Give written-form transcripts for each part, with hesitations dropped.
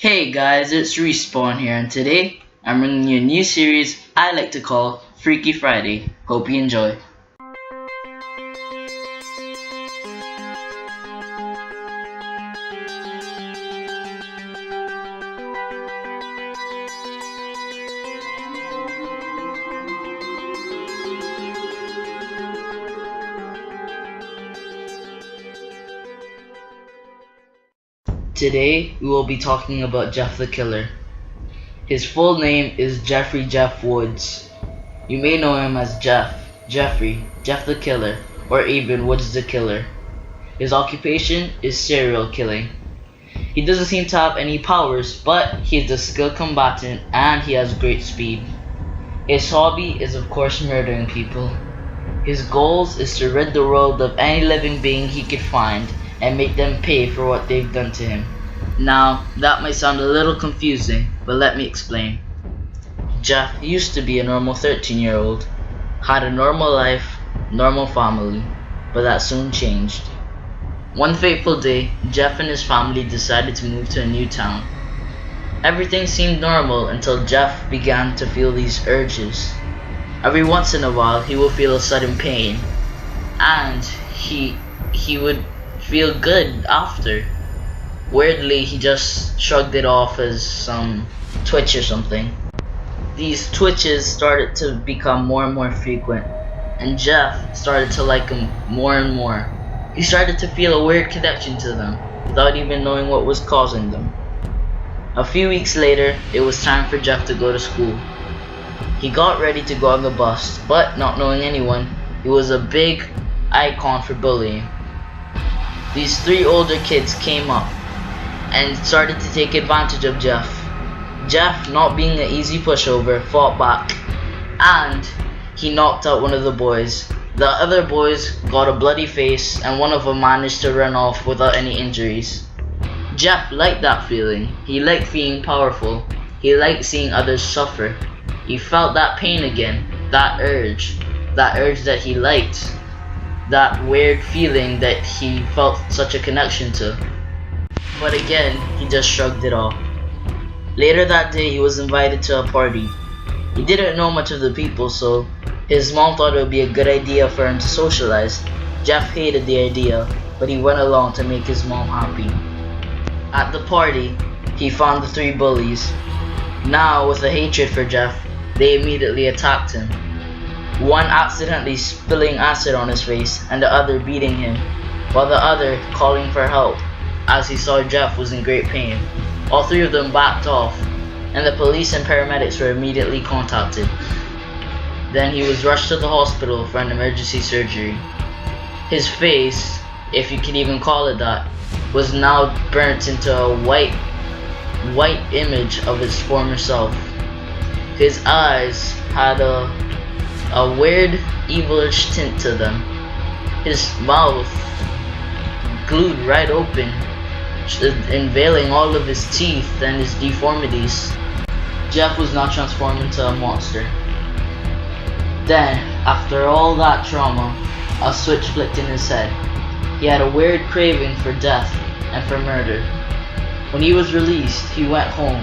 Hey guys, it's Respawn here, and today I'm bringing you a new series I like to call Freaky Friday. Hope you enjoy. Today we will be talking about Jeff the Killer. His full name is Jeffrey Jeff Woods. You may know him as Jeff, Jeffrey, Jeff the Killer, or even Woods the Killer. His occupation is serial killing. He doesn't seem to have any powers, but he is a skilled combatant and he has great speed. His hobby is of course murdering people. His goals is to rid the world of any living being he could find and make them pay for what they've done to him. Now, that might sound a little confusing, but let me explain. Jeff used to be a normal 13-year-old, had a normal life, normal family, but that soon changed. One fateful day, Jeff and his family decided to move to a new town. Everything seemed normal until Jeff began to feel these urges. Every once in a while, he would feel a sudden pain, and he would feel good after. Weirdly, he just shrugged it off as some twitch or something. These twitches started to become more and more frequent, and Jeff started to like them more and more. He started to feel a weird connection to them, without even knowing what was causing them. A few weeks later, it was time for Jeff to go to school. He got ready to go on the bus, but not knowing anyone, he was a big icon for bullying. These three older kids came up and started to take advantage of Jeff. Jeff, not being an easy pushover, fought back and he knocked out one of the boys. The other boys got a bloody face and one of them managed to run off without any injuries. Jeff liked that feeling. He liked being powerful. He liked seeing others suffer. He felt that pain again, that urge that he liked. That weird feeling that he felt such a connection to. But again, he just shrugged it off. Later that day, he was invited to a party. He didn't know much of the people, so his mom thought it would be a good idea for him to socialize. Jeff hated the idea, but he went along to make his mom happy. At the party, he found the three bullies. Now, with a hatred for Jeff, they immediately attacked him. One accidentally spilling acid on his face and the other beating him, while the other calling for help as he saw Jeff was in great pain. All three of them backed off and the police and paramedics were immediately contacted. Then he was rushed to the hospital for an emergency surgery. His face, if you can even call it that, was now burnt into a white image of his former self. His eyes had a weird, evilish tint to them. His mouth glued right open, unveiling all of his teeth and his deformities. Jeff was now transformed into a monster. Then, after all that trauma, a switch flicked in his head. He had a weird craving for death and for murder. When he was released, he went home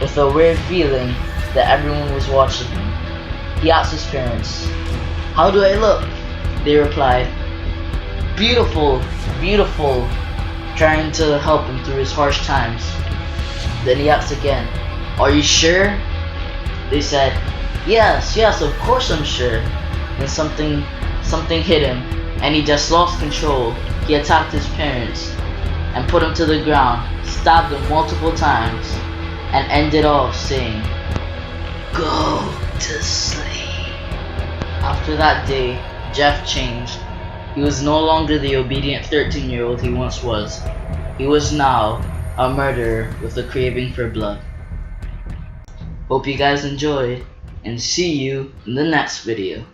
with a weird feeling that everyone was watching him. He asked his parents, "How do I look?" They replied, "Beautiful, beautiful," trying to help him through his harsh times. Then he asked again, "Are you sure?" They said, Yes, of course I'm sure." Then something hit him, and he just lost control. He attacked his parents, and put him to the ground, stabbed them multiple times, and ended off saying, "Go to sleep." After that day, Jeff changed. He was no longer the obedient 13-year-old he once was. He was now a murderer with a craving for blood. Hope you guys enjoyed, and see you in the next video.